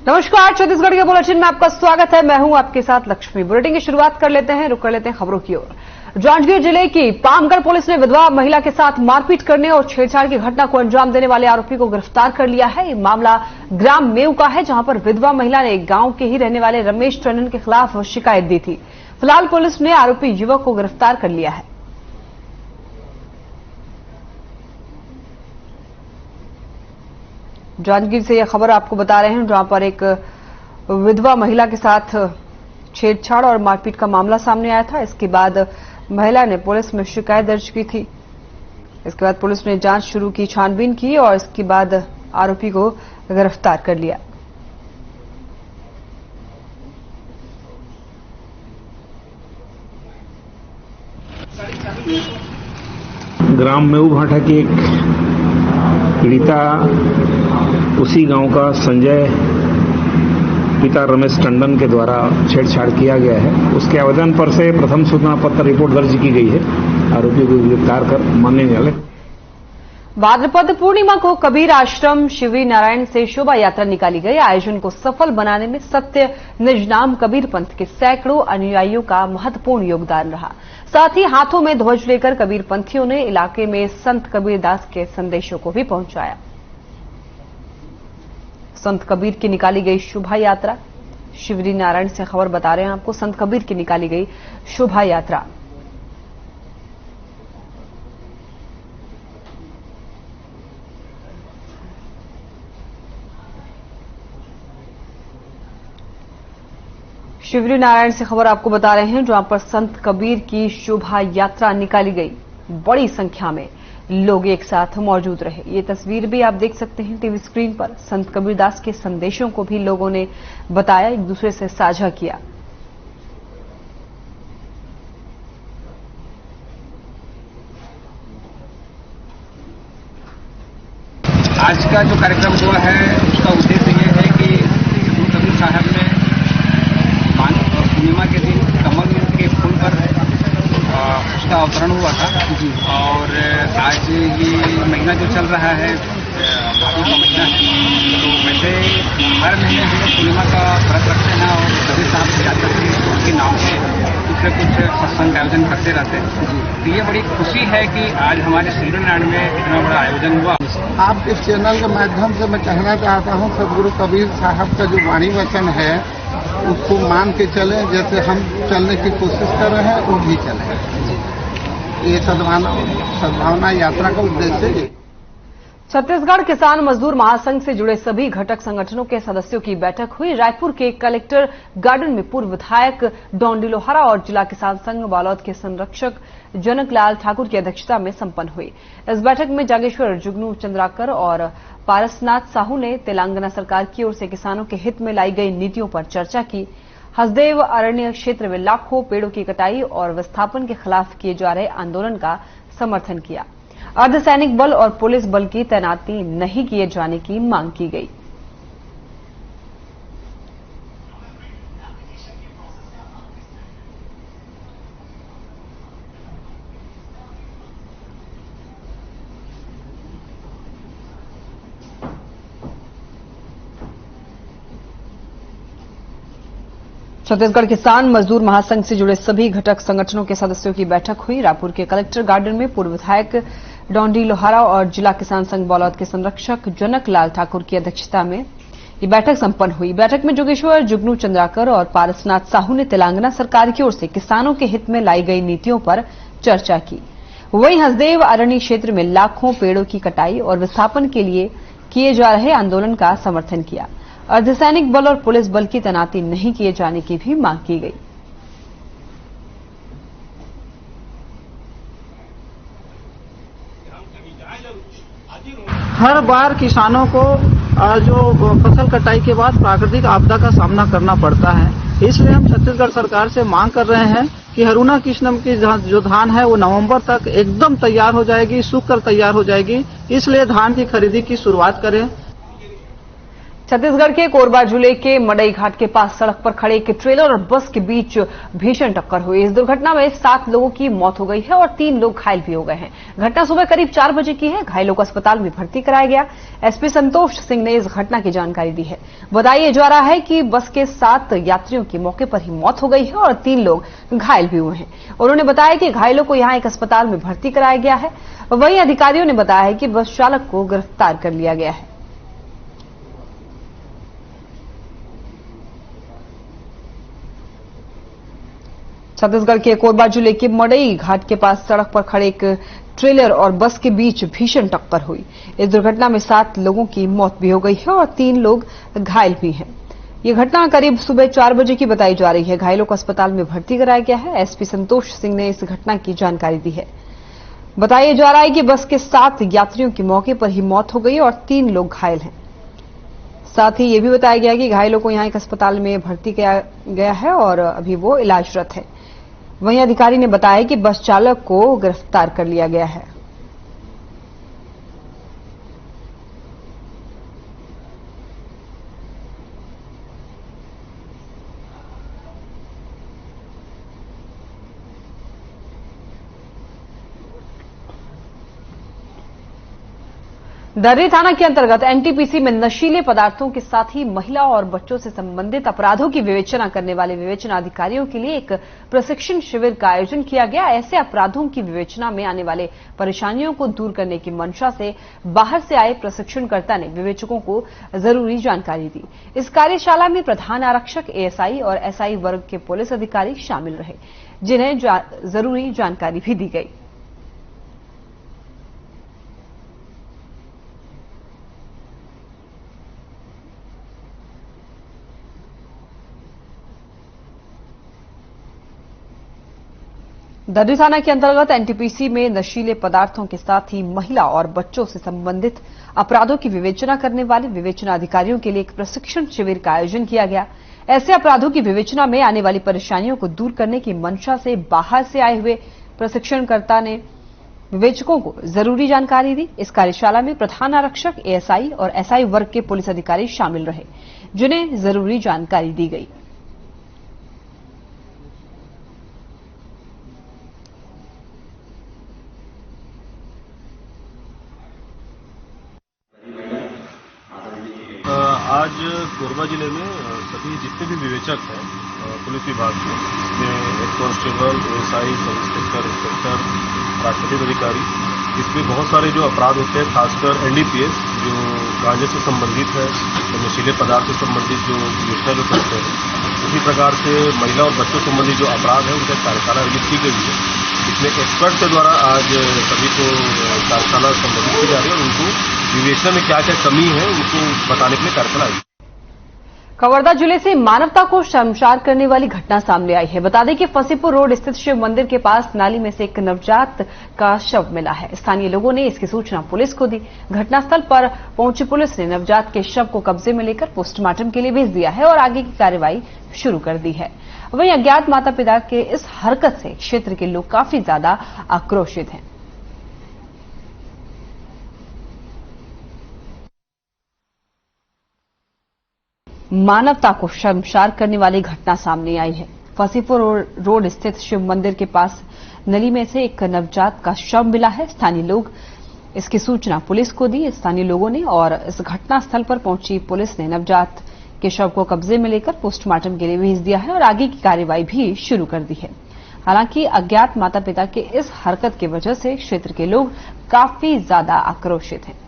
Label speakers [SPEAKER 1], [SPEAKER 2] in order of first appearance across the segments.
[SPEAKER 1] नमस्कार, छत्तीसगढ़ के बुलेटिन में आपका स्वागत है। मैं हूं आपके साथ लक्ष्मी। बुलेटिन की शुरुआत कर लेते हैं खबरों की ओर। जांजगीर जिले की पामगढ़ पुलिस ने विधवा महिला के साथ मारपीट करने और छेड़छाड़ की घटना को अंजाम देने वाले आरोपी को गिरफ्तार कर लिया है। ये मामला ग्राम मेऊ का है, जहां पर विधवा महिला ने गांव के ही रहने वाले रमेश टंडन के खिलाफ शिकायत दी थी। फिलहाल पुलिस ने आरोपी युवक को गिरफ्तार कर लिया है। जांजगीर से यह खबर आपको बता रहे हैं, जहां पर एक विधवा महिला के साथ छेड़छाड़ और मारपीट का मामला सामने आया था। इसके बाद महिला ने पुलिस में शिकायत दर्ज की थी। इसके बाद पुलिस ने जांच शुरू की, छानबीन की और इसके बाद आरोपी को गिरफ्तार कर लिया।
[SPEAKER 2] ग्राम मेऊ भाटा की एक पीड़िता उसी गांव का संजय पिता रमेश टंडन के द्वारा छेड़छाड़ किया गया है। उसके आवेदन पर से प्रथम सूचना पत्र रिपोर्ट दर्ज की गई है। आरोपी को गिरफ्तार कर माननीय न्यायालय।
[SPEAKER 1] भाद्रपद पूर्णिमा को कबीर आश्रम शिवरी नारायण से शोभा यात्रा निकाली गई। आयोजन को सफल बनाने में सत्य निज नाम कबीर पंथ के सैकड़ों अनुयायियों का महत्वपूर्ण योगदान रहा। साथ ही हाथों में ध्वज लेकर कबीर पंथियों ने इलाके में संत कबीरदास के संदेशों को भी पहुंचाया। संत कबीर की निकाली गई शोभा यात्रा, शिवरी नारायण से खबर बता रहे हैं आपको। संत कबीर की निकाली गई शोभा यात्रा शिवरी नारायण से खबर आपको बता रहे हैं, जहां पर संत कबीर की शोभा यात्रा निकाली गई। बड़ी संख्या में लोग एक साथ मौजूद रहे। ये तस्वीर भी आप देख सकते हैं टीवी स्क्रीन पर। संत कबीरदास के संदेशों को भी लोगों ने बताया, एक दूसरे से साझा किया।
[SPEAKER 3] आज का जो कार्यक्रम हुआ है उसका उद्देश्य ये है कि कबीर साहब ने पूर्णिमा के दिन कमल के फूल पर उसका अवतरण हुआ था। और आज ये महीना जो चल रहा है भादों का महीना है, तो वैसे हर महीने हम लोग पूर्णिमा का व्रत रखते हैं और कबीर साहब की यात्रा के नाम से कुछ न कुछ सत्संग आयोजन करते रहते हैं। तो ये बड़ी खुशी है कि आज हमारे शिवरी नारायण में इतना बड़ा आयोजन हुआ।
[SPEAKER 4] आपके इस चैनल के माध्यम से मैं कहना चाहता हूँ, सदगुरु कबीर साहब का जो वाणी वचन है उसको मान के चलें। जैसे हम चलने की कोशिश कर रहे हैं वो भी चलें। ये सद्भावना यात्रा का उद्देश्य है।
[SPEAKER 1] छत्तीसगढ़ किसान मजदूर महासंघ से जुड़े सभी घटक संगठनों के सदस्यों की बैठक हुई। रायपुर के कलेक्टर गार्डन में पूर्व विधायक डॉन्डी लोहारा और जिला किसान संघ बालोद के संरक्षक जनकलाल ठाकुर की अध्यक्षता में संपन्न हुई। इस बैठक में जागेश्वर जुगनू चंद्राकर और पारसनाथ साहू ने तेलंगाना सरकार की ओर से किसानों के हित में लाई गई नीतियों पर चर्चा की। हसदेव अरण्य क्षेत्र में लाखों पेड़ों की कटाई और विस्थापन के खिलाफ किए जा रहे आंदोलन का समर्थन किया। अर्धसैनिक बल और पुलिस बल की तैनाती नहीं किए जाने की मांग की गई। छत्तीसगढ़ किसान मजदूर महासंघ से जुड़े सभी घटक संगठनों के सदस्यों की बैठक हुई। रायपुर के कलेक्टर गार्डन में पूर्व विधायक डॉन्डी लोहारा और जिला किसान संघ बालोद के संरक्षक जनकलाल ठाकुर की अध्यक्षता में ये बैठक संपन्न हुई। बैठक में जोगेश्वर जुगनू चंद्राकर और पारसनाथ साहू ने तेलंगाना सरकार की ओर से किसानों के हित में लाई गई नीतियों पर चर्चा की। वहीं हसदेव अरण्य क्षेत्र में लाखों पेड़ों की कटाई और विस्थापन के लिए किए जा रहे आंदोलन का समर्थन किया। अर्धसैनिक बल और पुलिस बल की तैनाती नहीं किए जाने की भी मांग की गई।
[SPEAKER 4] हर बार किसानों को जो फसल कटाई के बाद प्राकृतिक आपदा का सामना करना पड़ता है। इसलिए हम छत्तीसगढ़ सरकार से मांग कर रहे हैं कि हरूना किस्म की जो धान है वो नवंबर तक एकदम तैयार हो जाएगी, सूख कर तैयार हो जाएगी। इसलिए धान की खरीदी की शुरुआत करें।
[SPEAKER 1] छत्तीसगढ़ के कोरबा जिले के मड़ई घाट के पास सड़क पर खड़े एक ट्रेलर और बस के बीच भीषण टक्कर हुई। इस दुर्घटना में 7 लोगों की मौत हो गई है और 3 लोग घायल भी हो गए हैं। घटना सुबह करीब 4 बजे की है। घायलों को अस्पताल में भर्ती कराया गया। एसपी संतोष सिंह ने इस घटना की जानकारी दी है। बताया जा रहा है कि बस के 7 यात्रियों की मौके पर ही मौत हो गई है और 3 लोग घायल भी हुए हैं। उन्होंने बताया कि घायलों को यहां एक अस्पताल में भर्ती कराया गया है। वहीं अधिकारियों ने बताया है कि बस चालक को गिरफ्तार कर लिया गया है। छत्तीसगढ़ के कोरबा जिले के मड़ई घाट के पास सड़क पर खड़े एक ट्रेलर और बस के बीच भीषण टक्कर हुई। इस दुर्घटना में 7 लोगों की मौत भी हो गई है और 3 लोग घायल भी हैं। ये घटना करीब सुबह 4 बजे की बताई जा रही है। घायलों को अस्पताल में भर्ती कराया गया है। एसपी संतोष सिंह ने इस घटना की जानकारी दी है। बताया जा रहा है कि बस के 7 यात्रियों की मौके पर ही मौत हो गई और 3 लोग घायल हैं। साथ ही ये भी बताया गया कि घायलों को यहां एक अस्पताल में भर्ती किया गया है और अभी वो इलाजरत है। वहीं अधिकारी ने बताया कि बस चालक को गिरफ्तार कर लिया गया है। दर्री थाना के अंतर्गत एनटीपीसी में नशीले पदार्थों के साथ ही महिला और बच्चों से संबंधित अपराधों की विवेचना करने वाले विवेचना अधिकारियों के लिए एक प्रशिक्षण शिविर का आयोजन किया गया। ऐसे अपराधों की विवेचना में आने वाले परेशानियों को दूर करने की मंशा से बाहर से आए प्रशिक्षणकर्ता ने विवेचकों को जरूरी जानकारी दी। इस कार्यशाला में प्रधान आरक्षक, एएसआई और एसआई वर्ग के पुलिस अधिकारी शामिल रहे, जिन्हें जरूरी जानकारी भी दी गई। दर्री थाना के अंतर्गत एनटीपीसी में नशीले पदार्थों के साथ ही महिला और बच्चों से संबंधित अपराधों की विवेचना करने वाले विवेचना अधिकारियों के लिए एक प्रशिक्षण शिविर का आयोजन किया गया। ऐसे अपराधों की विवेचना में आने वाली परेशानियों को दूर करने की मंशा से बाहर से आए हुए प्रशिक्षणकर्ता ने विवेचकों को जरूरी जानकारी दी। इस कार्यशाला में प्रधान आरक्षक, एएसआई और एसआई वर्ग के पुलिस अधिकारी शामिल रहे, जिन्हें जरूरी जानकारी दी गई।
[SPEAKER 5] आज कोरबा जिले में सभी जितने भी विवेचक हैं पुलिस विभाग के, इसमें head constable, ASI, sub inspector, राजपत्रित अधिकारी, इसमें बहुत सारे जो अपराध होते हैं, खासकर एनडीपीएस जो गांजे से संबंधित है और नशीले पदार्थ से संबंधित जो विवेचना जो करते हैं, उसी प्रकार से महिला और बच्चों संबंधित जो अपराध है उनका कार्यशाला आयोजित की गई है। इसमें एक्सपर्ट के द्वारा आज सभी को कार्यशाला संबोधित की जा रही है और उनको विवेचना में क्या क्या कमी है उनको बताने के लिए कार्यशाला आई।
[SPEAKER 1] कवर्धा जिले से मानवता को शर्मसार करने वाली घटना सामने आई है। बता दें कि फसीपुर रोड स्थित शिव मंदिर के पास नाली में से एक नवजात का शव मिला है। स्थानीय लोगों ने इसकी सूचना पुलिस को दी। घटनास्थल पर पहुंची पुलिस ने नवजात के शव को कब्जे में लेकर पोस्टमार्टम के लिए भेज दिया है और आगे की कार्रवाई शुरू कर दी है। वहीं अज्ञात माता पिता के इस हरकत से क्षेत्र के लोग काफी ज्यादा आक्रोशित हैं। मानवता को शर्मसार करने वाली घटना सामने आई है। फसीपुर रोड स्थित शिव मंदिर के पास नली में से एक नवजात का शव मिला है। स्थानीय लोग इसकी सूचना पुलिस को दी। स्थानीय लोगों ने और इस घटनास्थल पर पहुंची पुलिस ने नवजात के शव को कब्जे में लेकर पोस्टमार्टम के लिए भेज दिया है और आगे की कार्रवाई भी शुरू कर दी है। हालांकि अज्ञात माता पिता के इस हरकत की वजह से क्षेत्र के लोग काफी ज्यादा आक्रोशित हैं।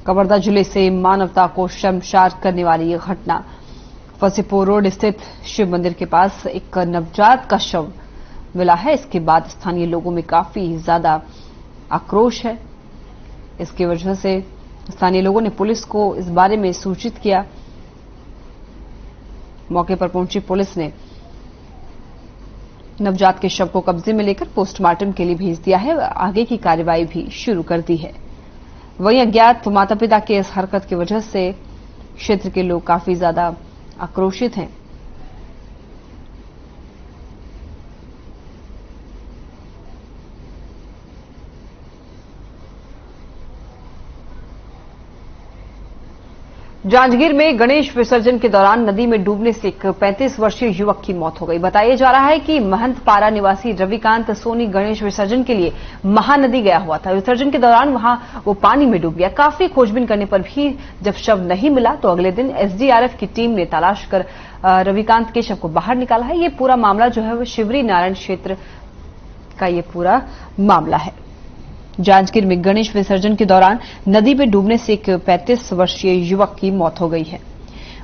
[SPEAKER 1] कवर्धा जिले से मानवता को शर्मसार करने वाली यह घटना फसीपुर रोड स्थित शिव मंदिर के पास एक नवजात का शव मिला है। इसके बाद स्थानीय लोगों में काफी ज्यादा आक्रोश है। इसकी वजह से स्थानीय लोगों ने पुलिस को इस बारे में सूचित किया। मौके पर पहुंची पुलिस ने नवजात के शव को कब्जे में लेकर पोस्टमार्टम के लिए भेज दिया है। आगे की कार्रवाई भी शुरू कर दी है। वहीं अज्ञात माता पिता के इस हरकत की वजह से क्षेत्र के लोग काफी ज्यादा आक्रोशित हैं। जांजगीर में गणेश विसर्जन के दौरान नदी में डूबने से एक 35 वर्षीय युवक की मौत हो गई। बताया जा रहा है कि महंत पारा निवासी रविकांत सोनी गणेश विसर्जन के लिए महानदी गया हुआ था। विसर्जन के दौरान वहां वो पानी में डूब गया। काफी खोजबीन करने पर भी जब शव नहीं मिला तो अगले दिन एसडीआरएफ की टीम ने तलाश कर रविकांत के शव को बाहर निकाला है। ये पूरा मामला जो है वो शिवरी नारायण क्षेत्र का ये पूरा मामला है। जांजगीर में गणेश विसर्जन के दौरान नदी में डूबने से एक 35 वर्षीय युवक की मौत हो गई है।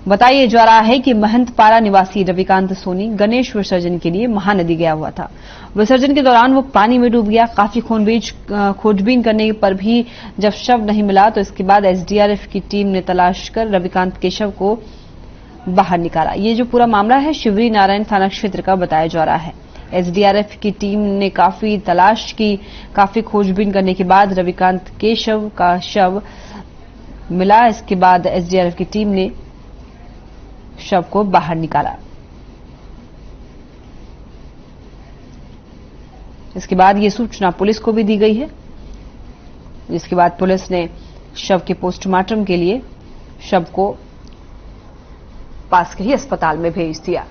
[SPEAKER 1] बताया जा रहा है कि महंत पारा निवासी रविकांत सोनी गणेश विसर्जन के लिए महानदी गया हुआ था। विसर्जन के दौरान वो पानी में डूब गया। काफी खोजबीन करने पर भी जब शव नहीं मिला तो इसके बाद एसडीआरएफ की टीम ने तलाश कर रविकांत के शव को बाहर निकाला। ये जो पूरा मामला है शिवरी नारायण थाना क्षेत्र का बताया जा रहा है। एसडीआरएफ की टीम ने काफी तलाश की। काफी खोजबीन करने के बाद रविकांत के शव मिला। इसके बाद एसडीआरएफ की टीम ने शव को बाहर निकाला। इसके बाद ये सूचना पुलिस को भी दी गई है। इसके बाद पुलिस ने शव के पोस्टमार्टम के लिए शव को पास के ही अस्पताल में भेज दिया।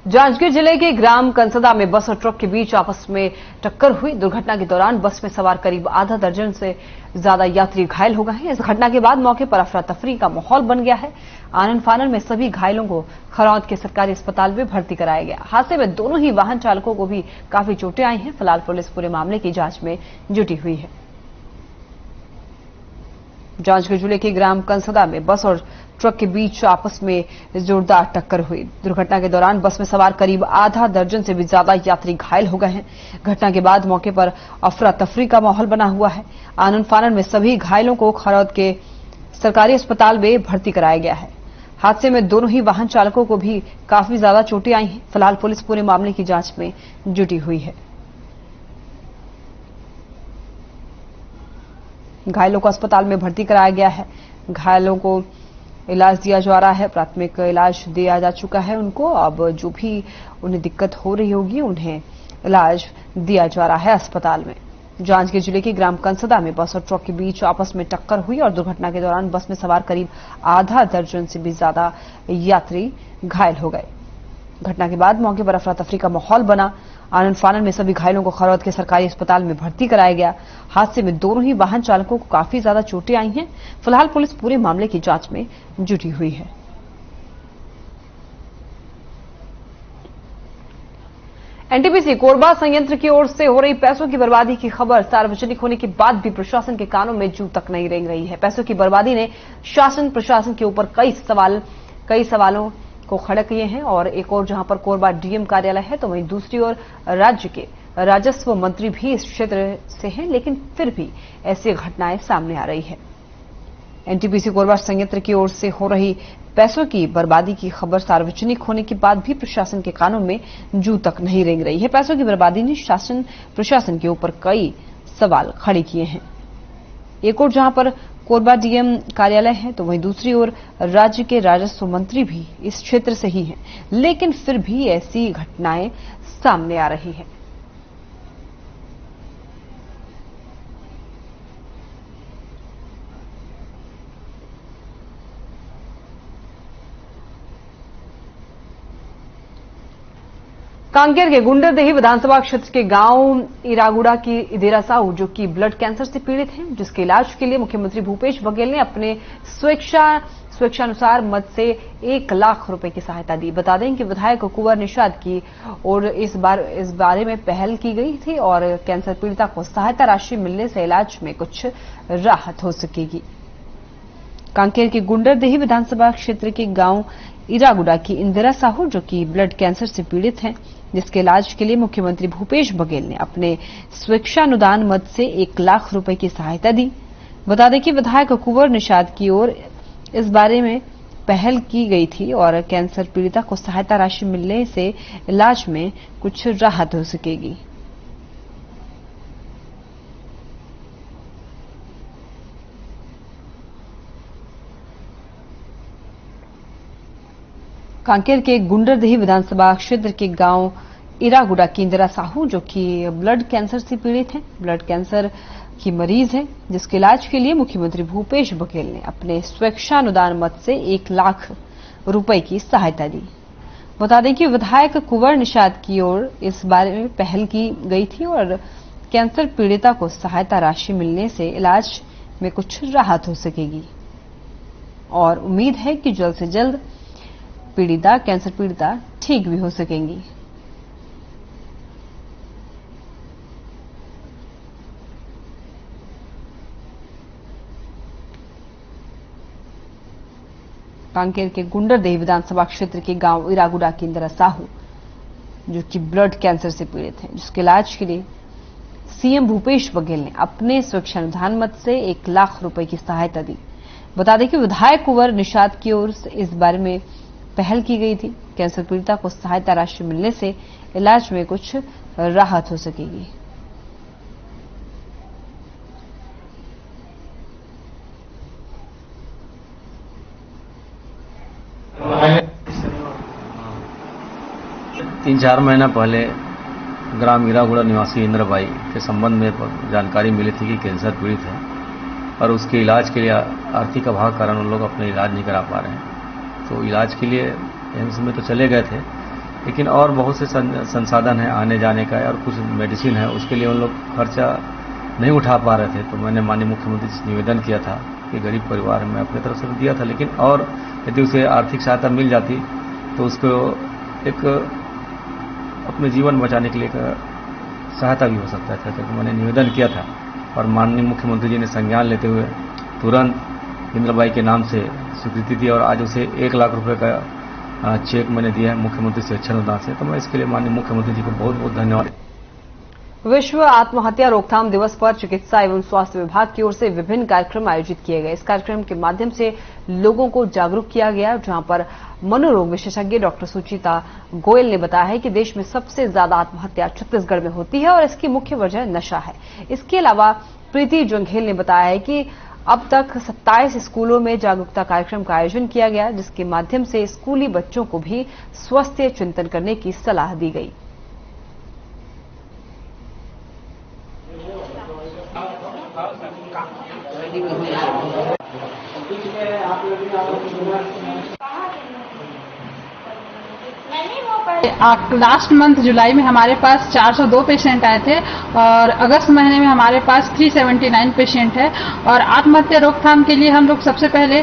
[SPEAKER 1] जांजगीर जिले के ग्राम कंसदा में बस और ट्रक के बीच आपस में टक्कर हुई। दुर्घटना के दौरान बस में सवार करीब आधा दर्जन से ज्यादा यात्री घायल हो गए हैं। इस घटना के बाद मौके पर अफरा तफरी का माहौल बन गया है। आनन फानन में सभी घायलों को खरौद के सरकारी अस्पताल में भर्ती कराया गया। हादसे में दोनों ही वाहन चालकों को भी काफी चोटें आई हैं। फिलहाल पुलिस पूरे मामले की जांच में जुटी हुई है। जांजगीर जिले के ग्राम कंसदा में बस और ट्रक के बीच आपस में जोरदार टक्कर हुई। दुर्घटना के दौरान बस में सवार करीब आधा दर्जन से भी ज्यादा यात्री घायल हो गए हैं। घटना के बाद मौके पर अफरा तफरी का माहौल बना हुआ है। आनन फानन में सभी घायलों को खरौद के सरकारी अस्पताल में भर्ती कराया गया है। हादसे में दोनों ही वाहन चालकों को भी काफी ज्यादा चोटें आई हैं। फिलहाल पुलिस पूरे मामले की जांच में जुटी हुई है। घायलों को अस्पताल में भर्ती कराया गया है। घायलों को इलाज दिया जा रहा है। प्राथमिक इलाज दिया जा चुका है उनको। अब जो भी उन्हें दिक्कत हो रही होगी उन्हें इलाज दिया जा रहा है अस्पताल में। जांजगीर जिले के ग्राम कंसदा में बस और ट्रक के बीच आपस में टक्कर हुई और दुर्घटना के दौरान बस में सवार करीब आधा दर्जन से भी ज्यादा यात्री घायल हो गए। घटना के बाद मौके पर अफरा तफरी का माहौल बना। आनन फानन में सभी घायलों को खरौद के सरकारी अस्पताल में भर्ती कराया गया। हादसे में दोनों ही वाहन चालकों को काफी ज्यादा चोटें आई हैं। फिलहाल पुलिस पूरे मामले की जांच में जुटी हुई है। एनटीपीसी कोरबा संयंत्र की ओर से हो रही पैसों की बर्बादी की खबर सार्वजनिक होने के बाद भी प्रशासन के कानों में जू तक नहीं रेंग रही है। पैसों की बर्बादी ने शासन प्रशासन के ऊपर कई सवालों को खड़े किए हैं। और एक और जहां पर कोरबा डीएम कार्यालय है तो वहीं दूसरी ओर राज्य के राजस्व मंत्री भी इस क्षेत्र से हैं, लेकिन फिर भी ऐसी घटनाएं सामने आ रही है। एनटीपीसी कोरबा संयंत्र की ओर से हो रही पैसों की बर्बादी की खबर सार्वजनिक होने के बाद भी प्रशासन के कानों में जू तक नहीं रेंग रही है। पैसों की बर्बादी ने शासन प्रशासन के ऊपर कई सवाल खड़े किए हैं। एक और जहां पर कोरबा डीएम कार्यालय है तो वहीं दूसरी ओर राज्य के राजस्व मंत्री भी इस क्षेत्र से ही हैं, लेकिन फिर भी ऐसी घटनाएं सामने आ रही हैं। कांकेर के गुंडरदेही विधानसभा क्षेत्र के गांव इरागुड़ा की इदेरा साहू जो कि ब्लड कैंसर से पीड़ित हैं, जिसके इलाज के लिए मुख्यमंत्री भूपेश बघेल ने अपने स्वेच्छानुसार मद से 1 लाख रुपए की सहायता दी। बता दें कि विधायक कुंवर निषाद की और इस बारे में पहल की गई थी और कैंसर पीड़िता को सहायता राशि मिलने से इलाज में कुछ राहत हो सकेगी। कांकेर के गुंडरदेही विधानसभा क्षेत्र के गांव इरागुड़ा की इंदिरा साहू जो कि ब्लड कैंसर से पीड़ित हैं, जिसके इलाज के लिए मुख्यमंत्री भूपेश बघेल ने अपने स्वेच्छानुदान मद से 1 लाख रुपए की सहायता दी। बता दें कि विधायक कुंवर निषाद की ओर इस बारे में पहल की गई थी और कैंसर पीड़िता को सहायता राशि मिलने से इलाज में कुछ राहत हो सकेगी। कांकेर के गुंडरदेही विधानसभा क्षेत्र के गांव इरागुड़ा की इंदिरा साहू, जो कि ब्लड कैंसर से पीड़ित हैं, ब्लड कैंसर की मरीज हैं, जिसके इलाज के लिए मुख्यमंत्री भूपेश बघेल ने अपने स्वेच्छानुदान मद से 1 लाख रुपए की सहायता दी। बता दें कि विधायक कुंवर निषाद की ओर इस बारे में पहल की गई थी और कैंसर पीड़िता को सहायता राशि मिलने से इलाज में कुछ राहत हो सकेगी और उम्मीद है कि जल्द से जल्द कैंसर पीड़िता ठीक भी हो सकेंगी। कांकेर के गुंडरदेही विधानसभा क्षेत्र के गांव इरागुड़ा की इंदिरा साहू, जो कि ब्लड कैंसर से पीड़ित हैं, जिसके इलाज के लिए सीएम भूपेश बघेल ने अपने स्वेच्छानुदान मद से 1 लाख रुपए की सहायता दी। बता दें कि विधायक कुंवर निषाद की ओर से इस बारे में पहल की गई थी। कैंसर पीड़िता को सहायता राशि मिलने से इलाज में कुछ राहत हो सकेगी।
[SPEAKER 6] तीन चार महीना पहले ग्राम इरागुड़ा निवासी इंद्रबाई के संबंध में जानकारी मिली थी कि कैंसर पीड़ित है और उसके इलाज के लिए आर्थिक अभाव के कारण उन लोग अपने इलाज नहीं करा पा रहे हैं। तो इलाज के लिए एम्स में तो चले गए थे, लेकिन और बहुत से संसाधन है आने जाने का और कुछ मेडिसिन है, उसके लिए उन लोग खर्चा नहीं उठा पा रहे थे। तो मैंने माननीय मुख्यमंत्री से निवेदन किया था कि गरीब परिवार में अपनी तरफ से दिया था, लेकिन और यदि उसे आर्थिक सहायता मिल जाती तो उसको एक अपने जीवन बचाने के लिए सहायता भी हो सकता था। तो मैंने निवेदन किया था और माननीय मुख्यमंत्री जी ने संज्ञान लेते हुए तुरंत इंद्रबाई के नाम से स्वीकृति दी और आज उसे 1 लाख रुपए का चेक मैंने दिया है मुख्यमंत्री स्वेच्छानुदान से। तो मैं इसके लिए माननीय मुख्यमंत्री जी को बहुत बहुत धन्यवाद।
[SPEAKER 1] विश्व आत्महत्या रोकथाम दिवस पर चिकित्सा एवं स्वास्थ्य विभाग की ओर से विभिन्न कार्यक्रम आयोजित किए गए। इस कार्यक्रम के माध्यम से लोगों को जागरूक किया गया, जहां पर मनोरोग विशेषज्ञ डॉक्टर सुचिता गोयल ने बताया है कि देश में सबसे ज्यादा आत्महत्या छत्तीसगढ़ में होती है और इसकी मुख्य वजह नशा है। इसके अलावा प्रीति जंघेल ने बताया है कि अब तक 27 स्कूलों में जागरूकता कार्यक्रम का आयोजन किया गया, जिसके माध्यम से स्कूली बच्चों को भी स्वास्थ्य चिंतन करने की सलाह दी गई।
[SPEAKER 7] लास्ट मंथ जुलाई में हमारे पास 402 पेशेंट आए थे और अगस्त महीने में हमारे पास 379 पेशेंट है। और आत्महत्या रोकथाम के लिए हम लोग सबसे पहले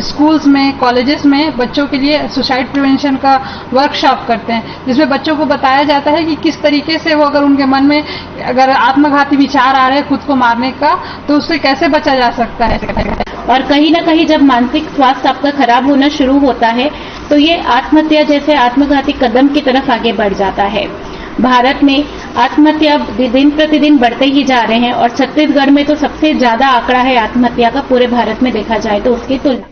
[SPEAKER 7] स्कूल्स में, कॉलेजेस में बच्चों के लिए सुसाइड प्रिवेंशन का वर्कशॉप करते हैं, जिसमें बच्चों को बताया जाता है कि किस तरीके से वो अगर उनके मन में अगर आत्मघाती विचार आ रहे हैं खुद को मारने का, तो उससे कैसे बचा जा सकता है।
[SPEAKER 8] और कहीं ना कहीं जब मानसिक स्वास्थ्य आपका खराब होना शुरू होता है तो ये आत्महत्या जैसे आत्मघाती कदम की तरफ आगे बढ़ जाता है। भारत में आत्महत्या दिन प्रतिदिन बढ़ते ही जा रहे हैं और छत्तीसगढ़ में तो सबसे ज्यादा आंकड़ा है आत्महत्या का पूरे भारत में देखा जाए तो उसकी तुलना।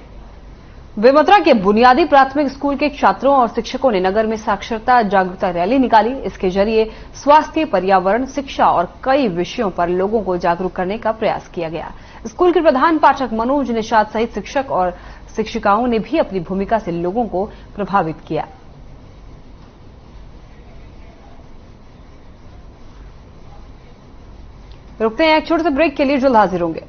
[SPEAKER 1] बेमेतरा के बुनियादी प्राथमिक स्कूल के छात्रों और शिक्षकों ने नगर में साक्षरता जागरूकता रैली निकाली। इसके जरिए स्वास्थ्य, पर्यावरण, शिक्षा और कई विषयों पर लोगों को जागरूक करने का प्रयास किया गया। स्कूल के प्रधान पाठक मनोज निषाद सहित शिक्षक और शिक्षिकाओं ने भी अपनी भूमिका से लोगों को प्रभावित किया। रुकते हैं एक छोटे से ब्रेक के लिए, जल्द हाजिर होंगे।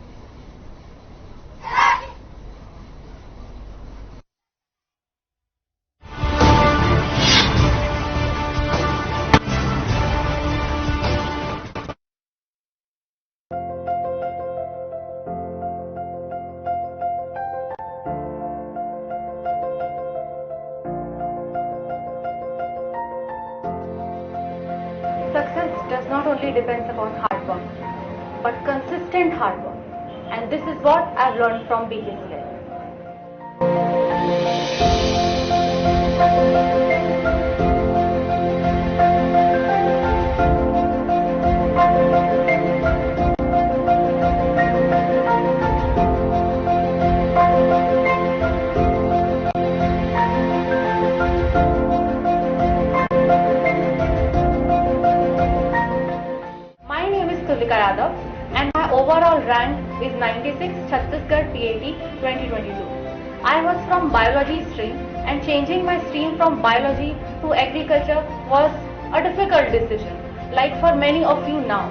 [SPEAKER 9] Success does not only depend upon hard work, but consistent hard work. And this is what I've learned from BKCL. 96 Chhattisgarh PAT 2022. I was from biology stream, and changing my stream from biology to agriculture was a difficult decision, like for many of you now.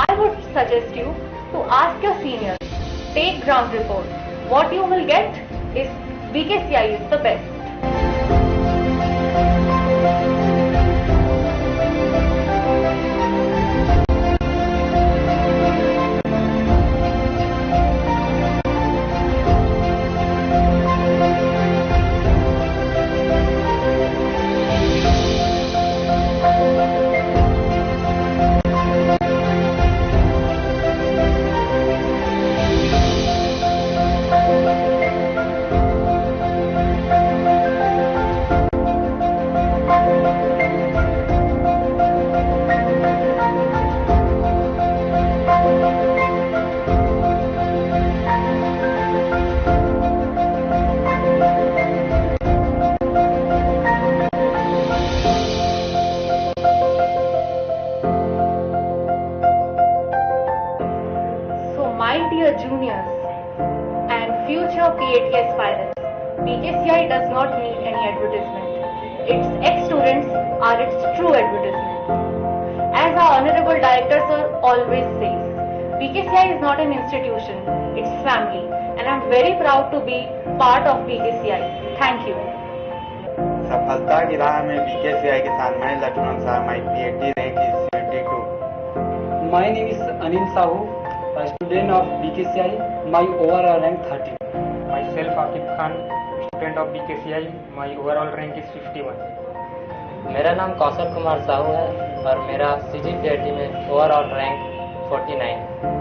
[SPEAKER 9] I would suggest you to ask your seniors, take ground report. What you will get is BKCI is the best. My dear juniors and future PAT aspirants, BKCI does not need any advertisement. Its ex-students are its true advertisement. As our Honorable Director Sir always says, BKCI is not an institution, it's family, and I'm very proud to be part of BKCI. Thank you.
[SPEAKER 10] सफलता की राह में BKCI के साथ मैं Lakshman Shah, my PAT rank is 72.
[SPEAKER 11] My name is Anil Sahu, a student of BKCI. My overall rank 30.
[SPEAKER 12] Myself Akif Khan, student of BKCI. My overall rank is 51.
[SPEAKER 13] मेरा नाम कौशल कुमार साहू है और मेरा CGPAT में ओवरऑल रैंक 49.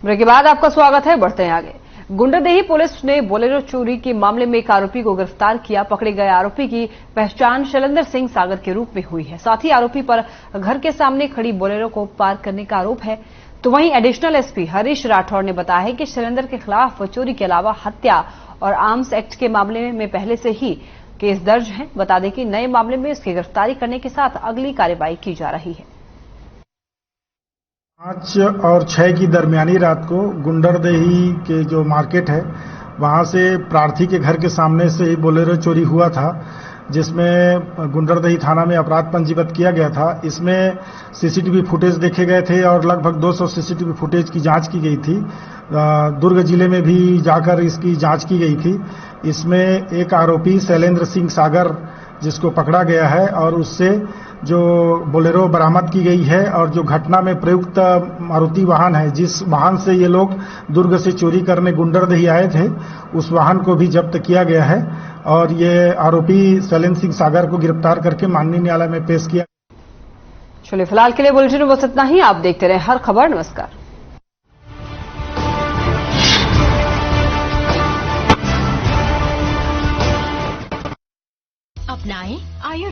[SPEAKER 1] ब्रेक के बाद आपका स्वागत है। बढ़ते हैं आगे। गुंडरदेही पुलिस ने बोलेरो चोरी के मामले में एक आरोपी को गिरफ्तार किया। पकड़े गए आरोपी की पहचान शैलेंद्र सिंह सागर के रूप में हुई है। साथ ही आरोपी पर घर के सामने खड़ी बोलेरो को पार्क करने का आरोप है। तो वहीं एडिशनल एसपी हरीश राठौर ने बताया है कि शैलेंद्र के खिलाफ चोरी के अलावा हत्या और आर्म्स एक्ट के मामले में पहले से ही केस दर्ज है। बता दें कि नए मामले में इसकी गिरफ्तारी करने के साथ अगली कार्रवाई की जा रही है।
[SPEAKER 14] 5 और 6 की दरमियानी रात को गुंडरदेही के जो मार्केट है वहां से प्रार्थी के घर के सामने से ही बोलेरो चोरी हुआ था, जिसमें गुंडरदेही थाना में अपराध पंजीबद्ध किया गया था। इसमें सीसीटीवी फुटेज देखे गए थे और लगभग 200 सीसीटीवी फुटेज की जांच की गई थी। दुर्ग जिले में भी जाकर इसकी जांच की गई थी। इसमें एक आरोपी शैलेंद्र सिंह सागर जिसको पकड़ा गया है और उससे जो बोलेरो बरामद की गई है और जो घटना में प्रयुक्त मारुति वाहन है, जिस वाहन से ये लोग दुर्ग से चोरी करने गुंडरदेही आए थे, उस वाहन को भी जब्त किया गया है और ये आरोपी शैलेंद्र सिंह सागर को गिरफ्तार करके माननीय न्यायालय में पेश किया।
[SPEAKER 1] चलिए फिलहाल के लिए बुलेटिन में बस इतना ही। आप देखते रहे हर खबर। नमस्कार।
[SPEAKER 15] अपनाएं